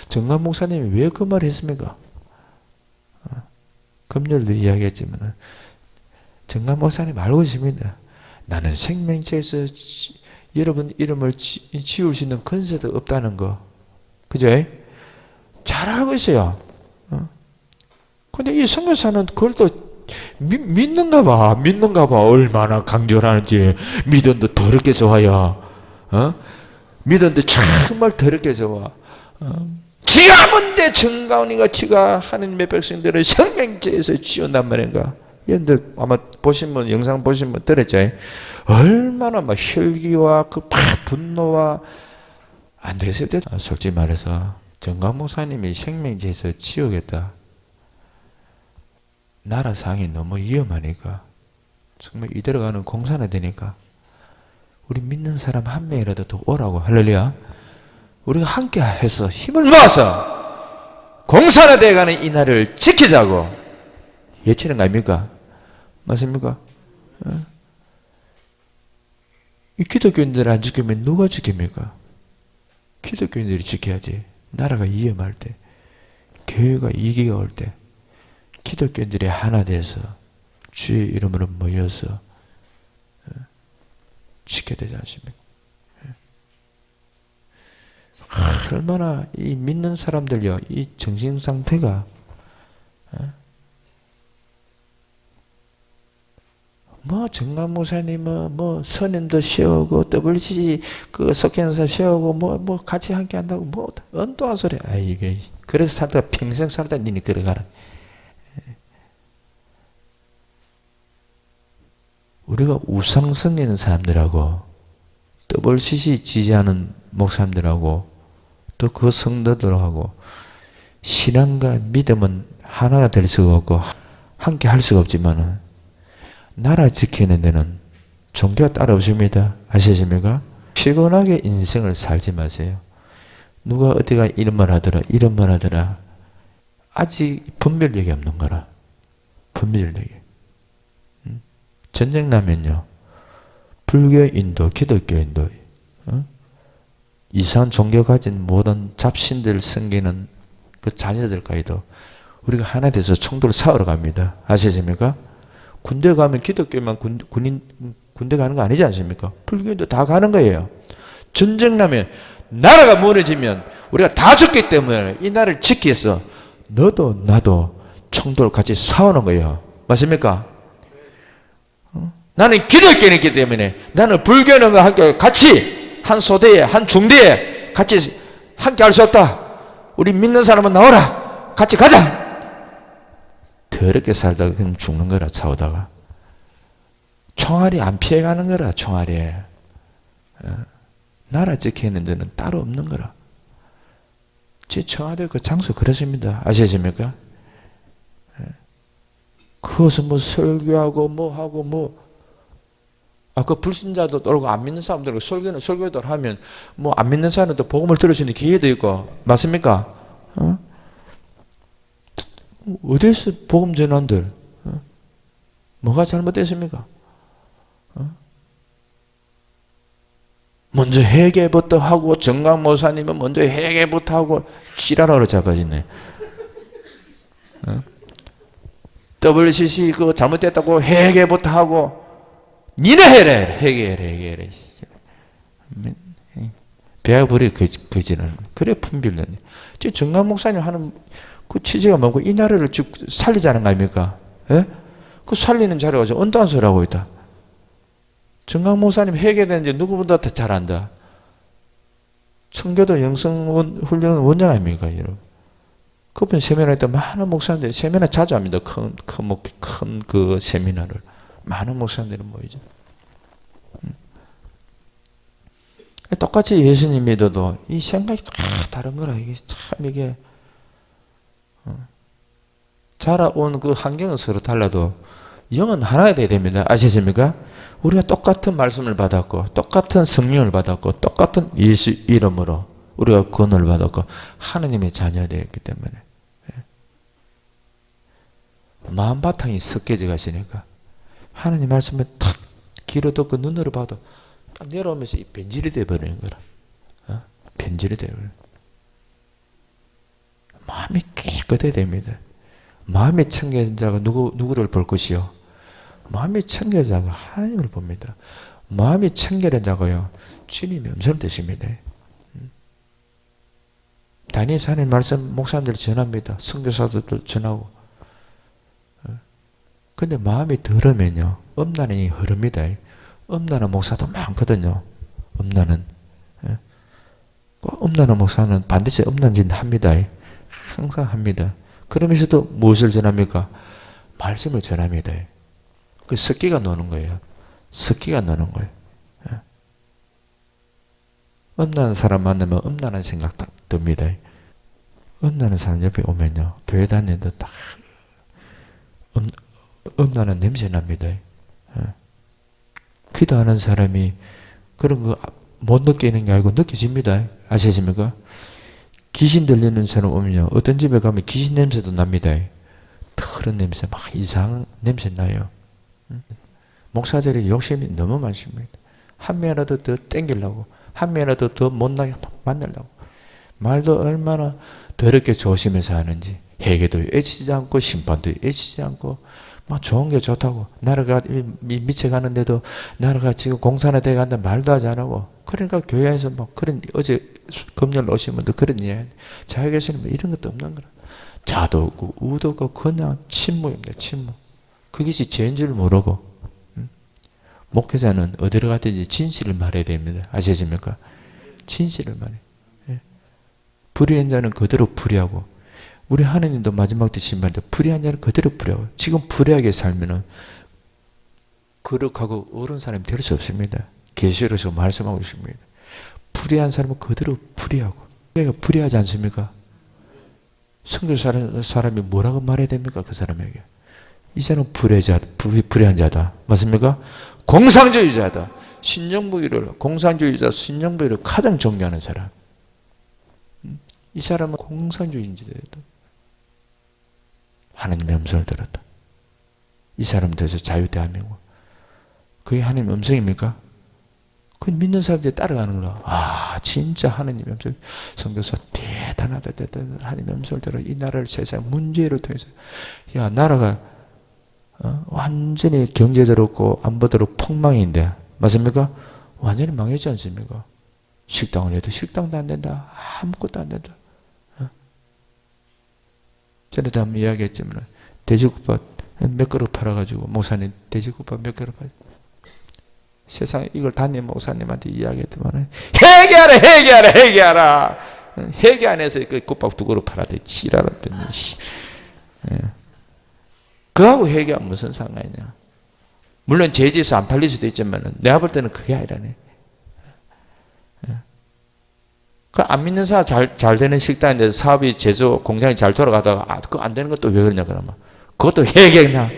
정강 목사님이 왜 그 말 했습니까? 금요일도 이야기했지만 정강 목사님 알고 있습니다. 나는 생명체에서 여러분 이름을 지울 수 있는 권세도 없다는 거. 그죠? 잘 알고 있어요. 근데 이 선교사는 그걸 또 믿는가 봐. 믿는가 봐. 얼마나 강조하는지. 믿음도 더럽게 좋아요. 믿음도 정말 더럽게 좋아. 지가 뭔데 정가오니가 지가 하나님의 백성들을 생명체에서 지었단 말인가. 여러분들 아마 영상 보신 분 들었죠? 얼마나 막 혈기와 그 분노와 안 되겠을 때 솔직히 말해서 정강 목사님이 생명체에서 지우겠다. 나라 상이 너무 위험하니까 정말 이대로 가는 공산화 되니까 우리 믿는 사람 한 명이라도 더 오라고. 할렐루야. 우리가 함께 해서 힘을 모아서 공산화되어 가는 이 나라를 지키자고 예치는 거 아닙니까? 맞습니까? 이 기독교인들 안 지키면 누가 지킵니까? 기독교인들이 지켜야지. 나라가 위험할 때, 교회가 위기가 올 때 기독교인들이 하나 돼서 주의 이름으로 모여서 지켜야 되지 않습니까? 얼마나 이 믿는 사람들요, 이 정신 상태가 뭐 정강 목사님은 뭐 선임도 세우고 WCC 그 석현사 세우고 뭐 같이 함께 한다고 뭐 언도한 소리. 아 이게 그래서 살다 평생 살다 니네 걸어가라. 우리가 우상성 있는 사람들하고 WCC 지지하는 목사님들하고 또 그 성도들하고 신앙과 믿음은 하나가 될 수가 없고 함께 할 수가 없지만은 나라 지키는 데는 종교가 따로 없습니다. 아시십니까? 피곤하게 인생을 살지 마세요. 누가 어디가 이런 말 하더라 이런 말 하더라. 아직 분별력이 없는 거라. 분별력이. 전쟁 나면요, 불교인도 기독교인도 이상한 종교 가진 모든 잡신들 섬기는 그 자녀들까지도 우리가 하나 돼서 총돌을 싸우러 갑니다. 아시십니까? 군대 가면 기독교만 군대 가는 거 아니지 않습니까? 불교인도 다 가는 거예요. 전쟁 나면 나라가 무너지면 우리가 다 죽기 때문에 이 나라를 지키기 위해서 너도 나도 총돌 같이 싸우는 거예요. 맞습니까? 나는 기독교인이기 때문에 나는 불교인과 함께 같이 한 소대에 한 중대에 같이 함께 할 수 없다. 우리 믿는 사람은 나오라. 같이 가자. 더럽게 살다가 그냥 죽는 거라. 싸우다가 총알이 안 피해가는 거라. 총알이 나라 지키는 데는 따로 없는 거라. 제 청와대 그 장소 그렇습니다. 아시십니까? 그것은 뭐 설교하고 뭐 하고 뭐 그 불신자도 떨고 안 믿는 사람들 설교도 하면 뭐 안 믿는 사람도 복음을 들을 수 있는 기회도 있고. 맞습니까? 어디서 복음 전환들 뭐가 잘못됐습니까? 먼저 회개부터 하고 정강 목사님은 먼저 회개부터 하고 지랄하러 잡아지네. WCC 그거 잘못됐다고 회개부터 하고 니네 해래. 회개해래. 배아버리 거지는 그래 품빌렸네. 지금 정강 목사님 하는 그 취지가 뭐고 이 나라를 쭉 살리자는 거 아닙니까? 예? 그 살리는 자리가 가서 언도한 소리 하고 있다. 정강 목사님 회개되는지 누구보다 더 잘 안다. 청교도 영성훈련 원장 아닙니까, 여러분? 그분 세미나에 때 많은 목사님들이 세미나 자주 합니다. 큰 그 세미나를. 많은 목사님들이 모이죠. 똑같이 예수님 믿어도 이 생각이 다 다른 거라. 이게 참 이게 자라온 그 환경은 서로 달라도 영은 하나가 돼야 됩니다. 아시십니까? 우리가 똑같은 말씀을 받았고 똑같은 성령을 받았고 똑같은 예수 이름으로 우리가 구원을 받았고 하느님의 자녀가 되었기 때문에 마음 바탕이 섞여져 가시니까 하느님 말씀을 탁 귀로 듣고 눈으로 봐도 딱 내려오면서 이 변질이 되어버리는 거라. 변질이 되어버려. 마음이 깨끗해야 됩니다. 마음이 청결한 자가 누구를 볼 것이요? 마음이 청결한 자가 하나님을 봅니다. 마음이 청결한 자가요, 주님의 음성을 듣습니다. 다니엘서 하나님 말씀 목사님들 전합니다. 선교사들도 전하고. 근데 마음이 더러면요, 음란이 흐릅니다. 음란한 목사도 많거든요. 음란은. 음란한 목사는 반드시 음란짓 합니다. 항상 합니다. 그러면서도 무엇을 전합니까? 말씀을 전합니다. 그 습기가 노는 거예요. 습기가 노는 거예요. 음란한 사람 만나면 음란한 생각 딱 듭니다. 음란한 사람 옆에 오면요, 교회 다니는데 딱 음란한 냄새 납니다. 기도하는 사람이 그런 거 못 느끼는 게 아니고 느껴집니다. 아시십니까? 귀신 들리는 사람 오면요, 어떤 집에 가면 귀신 냄새도 납니다. 그런 냄새, 막 이상한 냄새 나요. 목사들이 욕심이 너무 많습니다. 한 명이라도 더 땡기려고, 한 명이라도 더 못나게 만나려고. 말도 얼마나 더럽게 조심해서 하는지. 회개도 애치지 않고 심판도 애치지 않고 막 좋은 게 좋다고, 나라가 미쳐가는데도 나라가 지금 공산화 돼 간다 말도 하지 않고. 그러니까 교회에서 뭐 그런, 어제 금요일 오신 분도 그런 이야기, 자유교회는 뭐 이런 것도 없는 거라. 자도 없고 우도 없고 그냥 침묵입니다. 침묵. 그것이 죄인 줄 모르고. 목회자는 어디로 가든지 진실을 말해야 됩니다. 아시십니까? 진실을 말해. 불의한 자는 그대로 불의하고, 우리 하느님도 마지막 때 신발때 불의한 자는 그대로 불의하고. 지금 불의하게 살면은 거룩하고 어려운 사람이 될 수 없습니다. 계시록에서 말씀하고 있습니다. 불의한 사람은 그대로 불의하고. 내가 불의하지 않습니까? 성도 사람이 뭐라고 말해야 됩니까? 그 사람에게. 이 사람은 불의한 자다. 맞습니까? 공상주의자다. 신정부의를, 공산주의자, 신정부의를 가장 존경하는 사람. 이 사람은 공산주의인지도 하나님의 음성을 들었다. 이 사람 대해서 자유대한민국. 그게 하나님의 음성입니까? 그 믿는 사람들이 따라가는 거라. 아, 진짜 하나님의 음성. 성도사 대단하다, 대단하다. 하나님의 음성을 들어 이 나라를 세상 문제를 통해서, 야, 나라가 완전히 경제대로 없고 안보대로 폭망인데, 맞습니까? 완전히 망했지 않습니까? 식당을 해도 식당도 안 된다. 아무것도 안 된다. 전에도 한번 이야기했지만, 돼지국밥 몇 그릇 팔아가지고, 목사님 돼지국밥 몇 그릇 팔아. 세상에 이걸 담임 목사님한테 이야기했더만, 회개하라. 회개 안 해서 그 국밥 두 그릇 팔아대. 지랄한 뻔. 그하고 회개가 무슨 상관이냐. 물론 제지에서 안 팔릴 수도 있지만, 내가 볼 때는 그게 아니라네. 그 안 믿는 사람 잘 되는 식당인데 사업이 제조 공장이 잘 돌아가다가 그거 안 되는 것도 왜 그러냐 그러면 그것도 회개냐.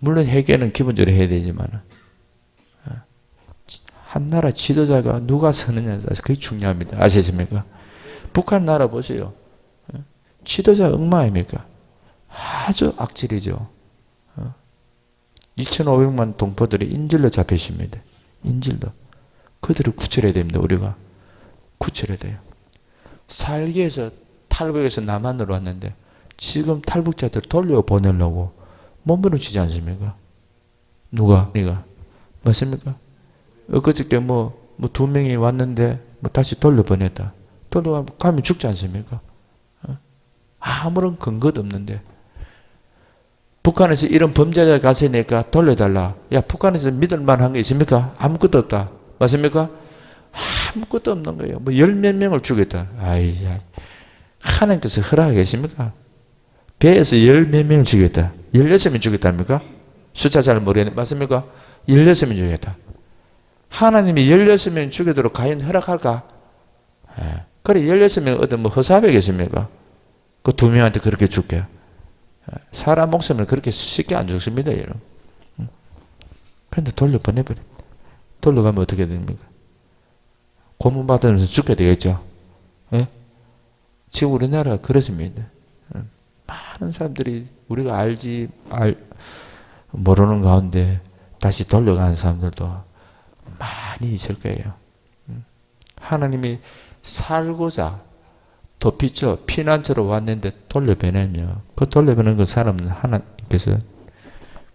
물론 회개는 기본적으로 해야 되지만 한 나라 지도자가 누가 서느냐 그게 중요합니다. 아시십니까? 북한 나라 보세요. 지도자 엉망입니까? 아주 악질이죠. 2,500만 동포들이 인질로 잡히십니다. 인질로. 그들을 구출해야 됩니다. 우리가 구출해야 돼요. 살기 위해서 탈북에서 남한으로 왔는데 지금 탈북자들 돌려보내려고 몸부림치지 않습니까? 누가? 네가. 맞습니까? 엊그저께 두 명이 왔는데 다시 돌려보냈다. 돌려가면 죽지 않습니까? 아무런 근거도 없는데 북한에서 이런 범죄자 갔으니까 돌려달라. 야, 북한에서 믿을 만한 게 있습니까? 아무것도 없다. 맞습니까? 아무것도 없는 거예요. 열 몇 명을 죽였다. 아이야. 하나님께서 허락하게 계십니까? 배에서 열 몇 명을 죽였다. 16명 죽였답니까? 숫자 잘 모르겠는데, 맞습니까? 16명 죽였다. 하나님이 16명 죽이도록 과연 허락할까? 그래, 16명 어떤 허사하겠습니까? 그 두 명한테 그렇게 죽게. 사람 목숨을 그렇게 쉽게 안 죽습니다, 여러분. 그런데 돌려보내버려. 돌려가면 어떻게 됩니까? 고문 받으면서 죽게 되겠죠. 예? 지금 우리나라가 그렇습니다. 많은 사람들이 우리가 모르는 가운데 다시 돌려가는 사람들도 많이 있을 거예요. 하나님이 살고자 도피처, 피난처로 왔는데 돌려보내면 그 돌려보내는 그 사람은 하나님께서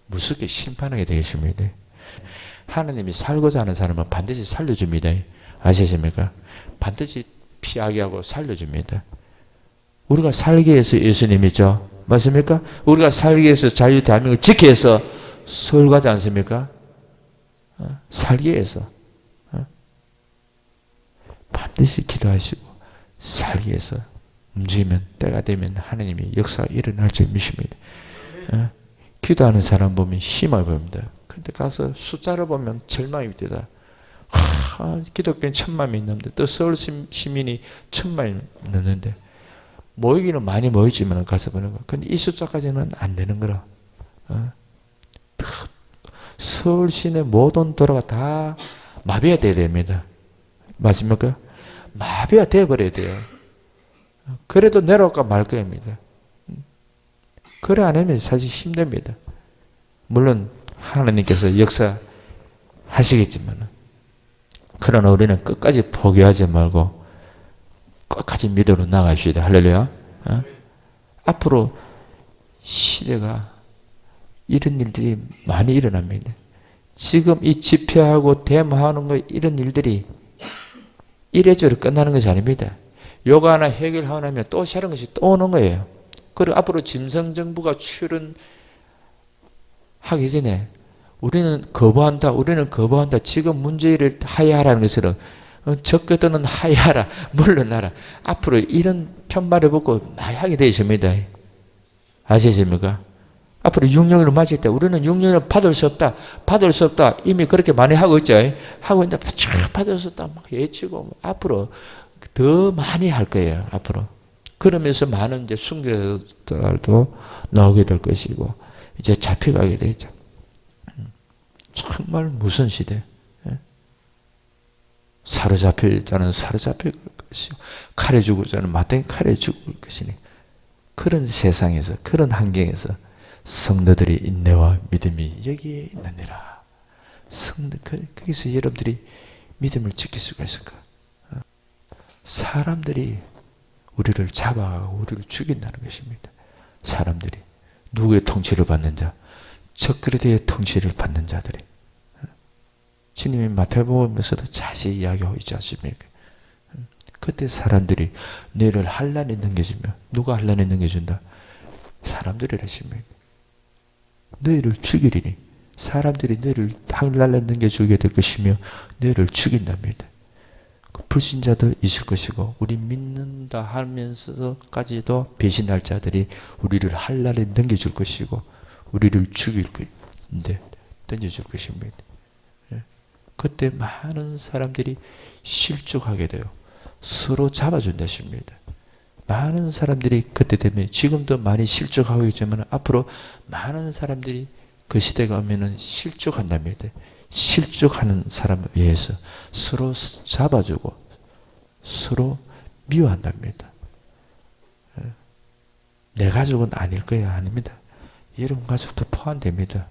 무섭게 심판하게 되겠습니다. 하나님이 살고자 하는 사람은 반드시 살려줍니다. 아시십니까? 반드시 피하게 하고 살려줍니다. 우리가 살기 위해서 예수님이죠. 맞습니까? 우리가 살기 위해서 자유 대한민국을 지키기 위해서 서울 가지 않습니까? 살기 위해서 반드시 기도하시고 살기 위해서 움직이면 때가 되면 하나님이 역사가 일어날 줄 믿습니다. 기도하는 사람 보면 희망을 봅니다. 근데 가서 숫자를 보면 절망이 되다. 기독교인 1000만이 넘는데 또 서울 시민이 1000만이 넘는데 모이기는 많이 모이지만 가서 보는 거. 근데 이 숫자까지는 안 되는 거라. 서울 시내 모든 도로가 다 마비가 돼야 됩니다. 맞습니까? 마비가 돼버려야 돼요. 그래도 내려올까 말 거입니다. 그래 안 하면 사실 힘듭니다. 물론 하나님께서 역사하시겠지만 그러나 우리는 끝까지 포기하지 말고 끝까지 믿음으로 나갑시다. 할렐루야. 앞으로 시대가 이런 일들이 많이 일어납니다. 지금 이 집회하고 데모하는 거 이런 일들이 이래저래 끝나는 것이 아닙니다. 요거 하나 해결하고 나면 또 새로운 것이 또 오는 거예요. 그리고 앞으로 짐승정부가 출현하기 전에 우리는 거부한다. 지금 문제를 하야하라는 것은 적거든 하야하라, 물러나라. 앞으로 이런 편말을 벗고 많이 하게 되십니다. 아시십니까? 앞으로 6년을 맞을 때 우리는 6년을 받을 수 없다. 이미 그렇게 많이 하고 있죠. 하고 있는데 받을 수 없다 막 외치고 앞으로 더 많이 할 거예요. 앞으로. 그러면서 많은 이제 순교자들도 나오게 될 것이고 이제 잡혀가게 되죠. 정말 무슨 시대. 사로잡힐 자는 사로잡힐 것이고 칼에 죽을 자는 마땅히 칼에 죽을 것이니 그런 세상에서 그런 환경에서 성도들이 인내와 믿음이 여기에 있느니라. 거기서 여러분들이 믿음을 지킬 수가 있을까? 사람들이 우리를 잡아가고 우리를 죽인다는 것입니다. 사람들이 누구의 통치를 받는 자? 적그리스도의 통치를 받는 자들이. 주님이 마태복음에서도 자세히 이야기하고 있지 않습니까? 그때 사람들이 너를 환난에 넘겨주며 누가 환난에 넘겨준다? 사람들이 하십니다. 너희를 죽이리니 사람들이 너희를 환난에 넘겨주게 될 것이며 너희를 죽인답니다. 불신자도 있을 것이고 우리 믿는다 하면서까지도 배신할 자들이 우리를 환난에 넘겨줄 것이고 우리를 죽일 것인데 던져줄 것입니다. 그때 많은 사람들이 실족하게 돼요. 서로 잡아준다 싶니다. 많은 사람들이 그때 되면 지금도 많이 실족하고 있지만 앞으로 많은 사람들이 그 시대가 오면은 실족한답니다. 실족하는 사람에 의해서 서로 잡아주고 서로 미워한답니다. 내 가족은 아닐 거야. 아닙니다. 여러분 가족도 포함됩니다.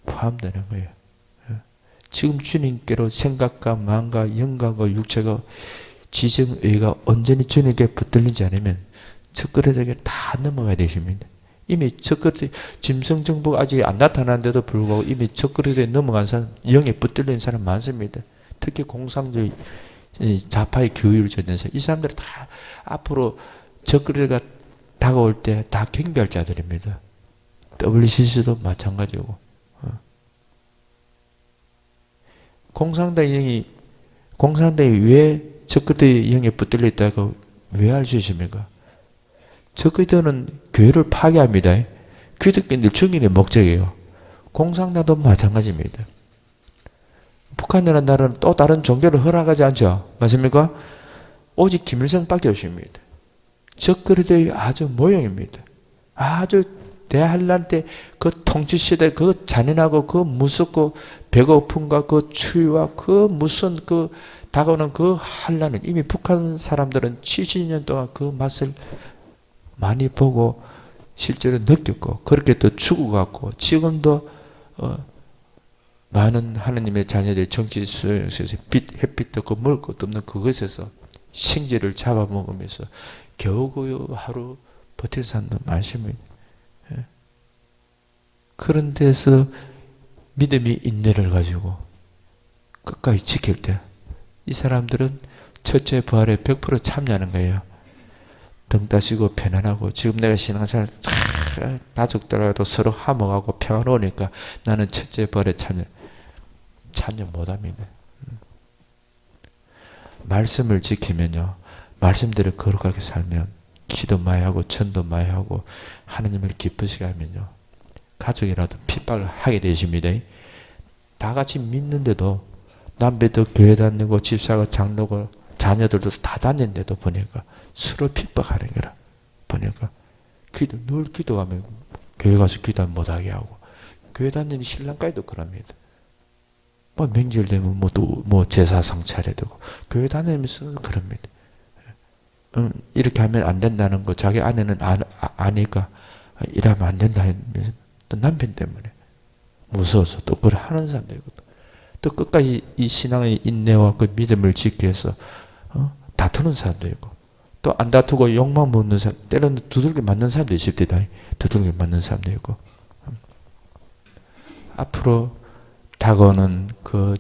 포함되는 거예요. 지금 주님께로 생각과 마음과 영광과 육체가 지정의가 온전히 주님께 붙들리지 않으면 적그리스도에게 다 넘어가야 되십니다. 이미 적그리스도 짐승정부가 아직 안 나타났는데도 불구하고 이미 적그리스도에 넘어간 사람, 영에 붙들린 사람 많습니다. 특히 공산주의 좌파의 교육을 줬는 사람, 이 사람들은 다 앞으로 적그리스도가 다가올 때 다 경배할 자들입니다. WCC도 마찬가지고. 공산당이 왜 적그리스도의 영에 붙들려 있다고 왜 알 수 있습니까? 적그리스도는 교회를 파괴합니다. 기독교인들 증인의 목적이에요. 공산당도 마찬가지입니다. 북한이라는 나라는 또 다른 종교를 허락하지 않죠. 맞습니까? 오직 김일성밖에 없습니다. 적그리스도의 아주 모형입니다. 아주 대환란 때 그 통치시대 그 잔인하고 그 무섭고 배고픔과 그 추위와 그 무슨 그 다가오는 그 환란은 이미 북한 사람들은 70년 동안 그 맛을 많이 보고 실제로 느꼈고 그렇게 또 죽어갔고 지금도 많은 하나님의 자녀들이 정치 수용소에서 햇빛 없고 먹을 것도 없는 그것에서 생제를 잡아먹으면서 겨우겨우 하루 버틴 사람도 많습니다. 그런 데서 믿음이 인내를 가지고 끝까지 지킬 때 이 사람들은 첫째 부활에 100% 참여하는 거예요. 등 따시고 편안하고, 지금 내가 신앙생활 가족들하고도 서로 화목하고 평화로우니까 나는 첫째 벌에 참여 못합니다. 말씀을 지키면요, 말씀대로 거룩하게 살면, 기도 많이 하고 전도 많이 하고 하나님을 기쁘시게 하면요, 가족이라도 핍박을 하게 되십니다. 다 같이 믿는데도, 남배도 교회 다니고 집사가 장로고 자녀들도 다 다니는데도 보니까 서로 핍박하는 거라. 보니까 늘 기도하면 교회 가서 기도 못하게 하고, 교회 다니는 신랑까지도 그럽니다. 뭐 명절 되면 뭐 제사상 차려야 되고, 교회 다니면서 그럽니다. 이렇게 하면 안 된다는 거 자기 아내는 아니까 이러면 안 된다 하면서 또 남편 때문에 무서워서 또 그걸 하는 사람도 있고, 또 끝까지 이 신앙의 인내와 그 믿음을 지키기 위해서 다투는 사람도 있고, 또 안 다투고 욕만 먹는 사람, 때로는 두들겨 맞는 사람도 있습니다. 두들겨 맞는 사람도 있고. 앞으로 다가오는 그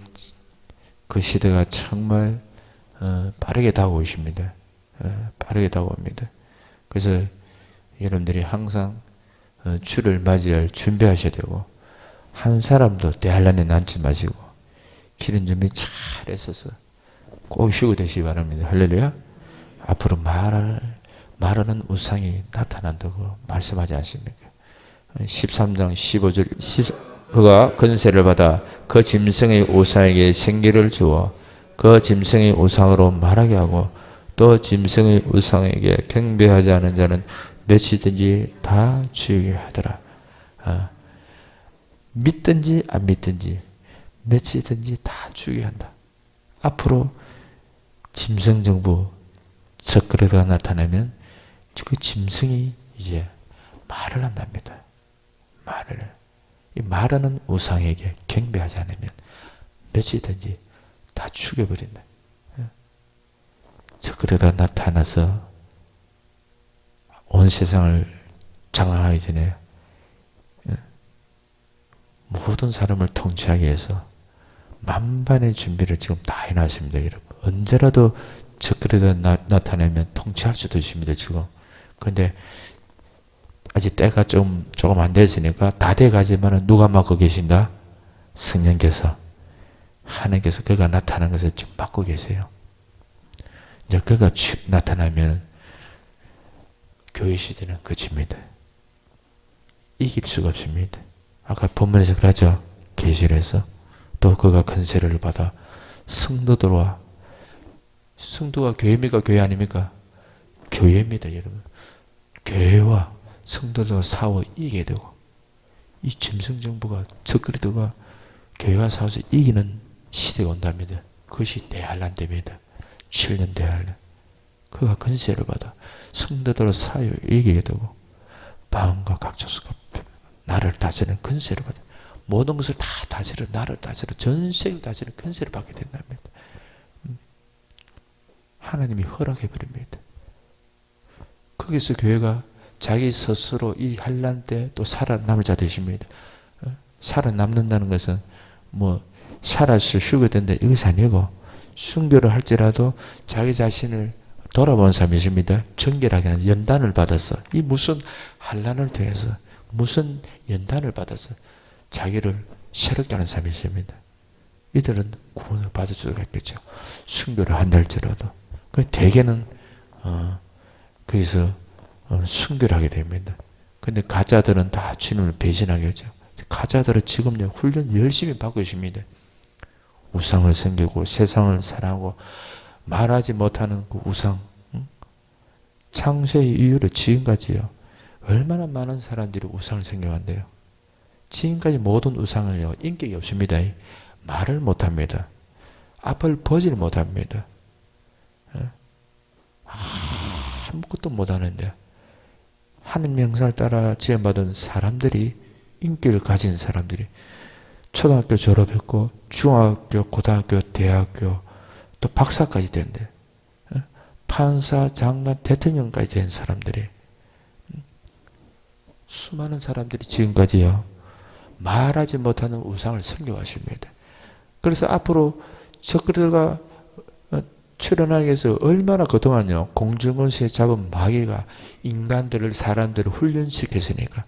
시대가 정말 빠르게 다가오고 있습니다. 빠르게 다가옵니다. 그래서 여러분들이 항상 주를 맞이할 준비하셔야 되고, 한 사람도 대환란에 난지 마시고 기름 준비 잘 했어서 꼭 휴고 되시기 바랍니다. 할렐루야. 앞으로 말하는 우상이 나타난다고 말씀하지 않습니까? 13장 15절, 그가 권세를 받아 그 짐승의 우상에게 생기를 주어 그 짐승의 우상으로 말하게 하고, 또 짐승의 우상에게 경배하지 않은 자는 몇이든지 다 죽이게 하더라. 믿든지 안 믿든지 몇이든지 다 죽이게 한다. 앞으로 짐승 정부 적그레가 나타나면 그 짐승이 이제 말을 한답니다. 이 말하는 우상에게 경배하지 않으면 몇이든지 다 죽여버린다. 적그레가 나타나서 온 세상을 장악하기 전에 모든 사람을 통치하기 위해서 만반의 준비를 지금 다 해놨습니다. 여러분, 언제라도 적그레가 나타나면 통치할 수도 있습니다. 지금. 그런데 아직 때가 조금 안 됐으니까 다 돼가지만 누가 맡고 계신다? 성령께서, 하나님께서 그가 나타난 것을 지금 맡고 계세요. 이제 그가 나타나면 교회 시대는 끝입니다. 이길 수가 없습니다. 아까 본문에서 그러죠. 계시록에서 또 그가 권세를 받아 성도들과, 성도가 교회입니까? 교회 아닙니까? 교회입니다, 여러분. 교회와 성도들과 싸워 이기게 되고, 이 짐승 정부가, 적그리스도가 교회와 싸워서 이기는 시대가 온답니다. 그것이 대환란 때입니다. 7년 대환란. 그가 권세를 받아 성도들과 싸워 이기게 되고, 바움과 각조수가 나를 다스리는 권세를 받아 모든 것을 다 다스려, 나를 다스려, 전세를 다스리는 권세를 받게 된답니다. 하나님이 허락해버립니다. 거기서 교회가 자기 스스로 이 환난 때 또 살아남을 자 되십니다. 살아남는다는 것은 뭐 살아서 쉬게 된다 이것이 아니고, 순교를 할지라도 자기 자신을 돌아보는 사람이십니다. 정결하게 하는 연단을 받아서, 이 무슨 환난을 통해서 무슨 연단을 받아서 자기를 새롭게 하는 사람이십니다. 이들은 구원을 받을 수가 있겠죠. 순교를 한다 할지라도. 대개는 거기서 순교를 하게 됩니다. 근데 가짜들은 다 주님을 배신하겠죠. 가짜들은 지금 훈련 열심히 받고 있습니다. 우상을 섬기고 세상을 사랑하고 말하지 못하는 그 우상, 창세의 이후로 지금까지요, 얼마나 많은 사람들이 우상을 섬겨왔는데요. 지금까지 모든 우상을요, 인격이 없습니다. 말을 못합니다. 앞을 보지를 못합니다. 아무것도 못하는데, 하는 명상을 따라 지원받은 사람들이, 인격을 가진 사람들이 초등학교 졸업했고 중학교, 고등학교, 대학교, 또 박사까지 된대. 판사, 장관, 대통령까지 된 사람들이, 수많은 사람들이 지금까지요, 말하지 못하는 우상을 섬겨왔습니다. 그래서 앞으로 적그리스도가 출현하기 위해서 얼마나 그동안요 공중권세 잡은 마귀가 인간들을 사람들을 훈련시켰으니까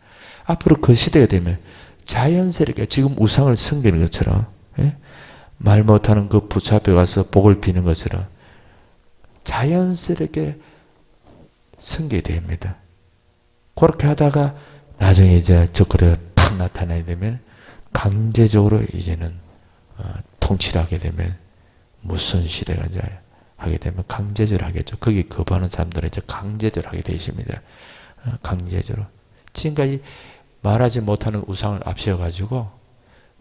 앞으로 그 시대가 되면 자연스럽게 지금 우상을 섬기는 것처럼 예? 말 못하는 그 부처 앞에 가서 복을 비는 것처럼 자연스럽게 섬기게 됩니다. 그렇게 하다가 나중에 이제 적그리가 탁 나타나게 되면 강제적으로 이제는 통치를 하게 되면 무슨 시대가 이제 하게 되면 강제적으로 하겠죠. 거기 거부하는 사람들은 이제 강제적으로 하게 되어 있습니다. 강제적으로. 지금까지 말하지 못하는 우상을 앞세워가지고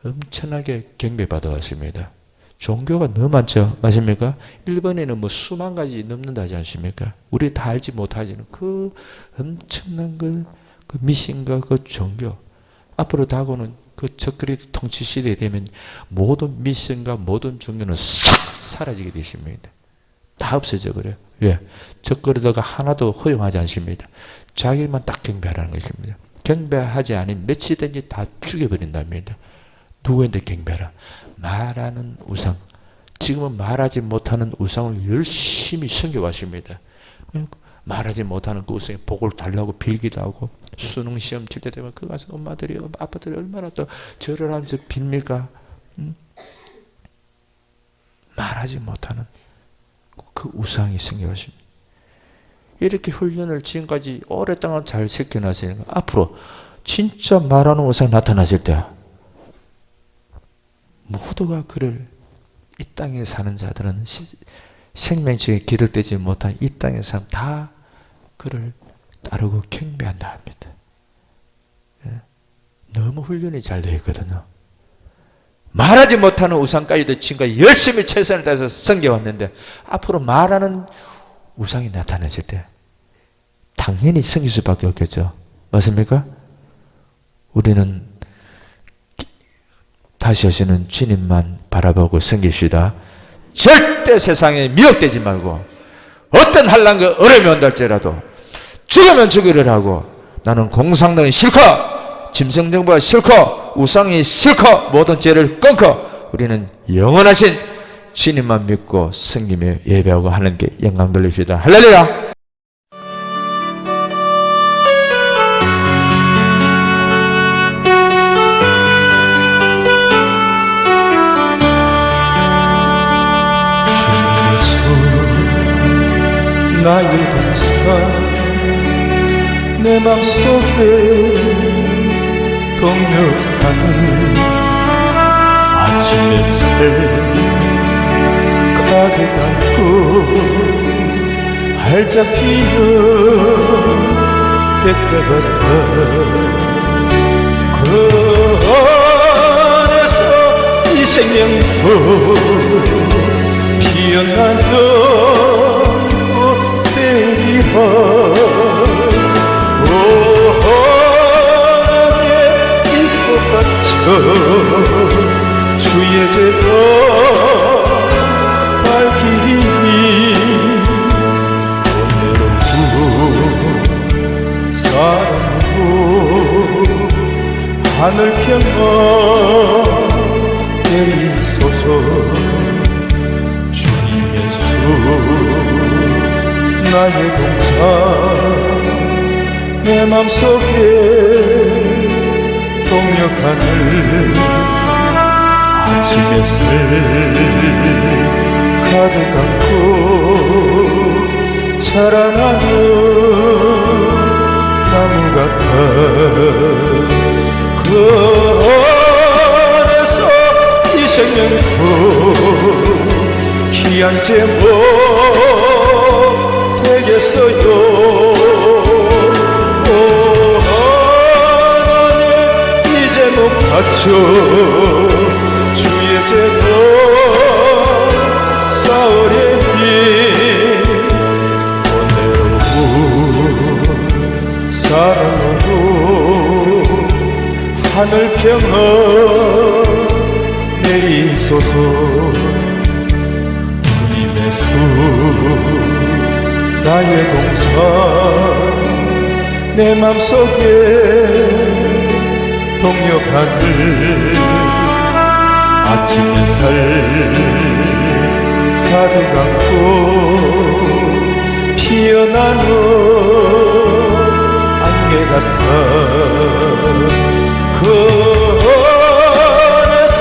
엄청나게 경배받아 왔습니다. 종교가 너무 많죠. 맞습니까? 일본에는 뭐 수만 가지 넘는다 하지 않습니까? 우리 다 알지 못하지는 그 엄청난 그 미신과 그 종교. 앞으로 다가오는 그 적그리 통치 시대에 되면 모든 미신과 모든 종교는 싹 사라지게 되십니다. 다 없어져 버려요. 왜? 적그리다가 하나도 허용하지 않습니다. 자기만 딱 경배하라는 것입니다. 경배하지 않으면 며칠든지 다 죽여버린답니다. 누구한테 경배하라? 말하는 우상. 지금은 말하지 못하는 우상을 열심히 섬겨왔습니다. 말하지 못하는 그 우상에 복을 달라고 빌기도 하고 수능 시험 칠 때 되면 그 가서 엄마들이 아빠들이 얼마나 또 절을 하면서 빕니까? 말하지 못하는 그 우상이 생겨왔습니다. 이렇게 훈련을 지금까지 오랫동안 잘 시켜놨으니까 앞으로 진짜 말하는 우상이 나타났을 때 모두가 그를 이 땅에 사는 자들은 생명체에 기록되지 못한 이 땅의 사람 다 그를 따르고 경배한다 합니다. 너무 훈련이 잘 되어 있거든요. 말하지 못하는 우상까지도 지금까지 열심히 최선을 다해서 섬겨왔는데 앞으로 말하는 우상이 나타났을 때 당연히 섬길 수밖에 없겠죠. 맞습니까? 우리는 다시 하시는 주님만 바라보고 섬깁시다. 절대 세상에 미혹되지 말고 어떤 한란과 어려움이 온다 할지라도 죽으면 죽으려 하고 나는 공상등이 싫고 짐승정보가 싫고 우상이 싫고 모든 죄를 끊고 우리는 영원하신 주님만 믿고 섬기며 예배하고 하나님께 영광 돌립시다. 할렐루야. 나의 동사 내 맘속에 동역하는 아침 햇살 가득 안고 활짝 피는 백화 같아 그 안에서 이 생명도 피어나는 오하나의 이꽃 받쳐 주의 제도 밝히니 오늘은 사랑으로 하늘 평화 내리소서 주님 예수 나의 동상 내 맘속에 동역하늘 아침 햇살 가득 안고 자라나는 나무 같아 그 안에서 이 생명도 귀한 제목 되겠어요. 오 하나님 이 제목 바쳐 주의 제도 쌓으려니 오늘은 사랑으로 하늘 평화 내리소서 주님의 수 나의 동상 내 맘속에 동역하늘 아침 햇살 가득 안고 피어나는 안개 같아 그 안에서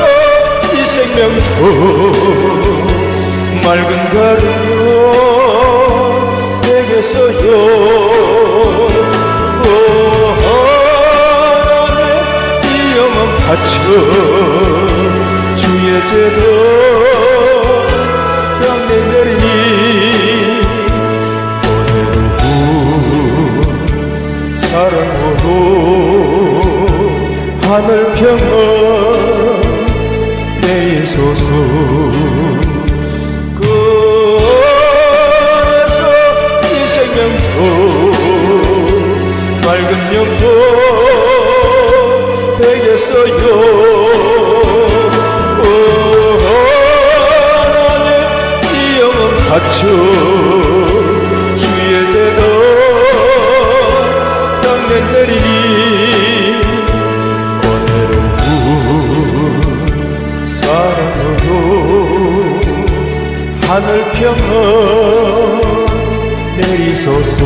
이 생명도 맑은 가루로 내게서요 하나님 이 영혼 바쳐 주의 제도 병내 내리니 오늘은 사랑으로 하늘 평화 내리소서 그 안에서 이 생명도 맑은 영도 되겠어요 하나님 이 영혼 바쳐 주의 제도 땅에 내리니 오늘은 사랑으로 하늘 평화 내리소서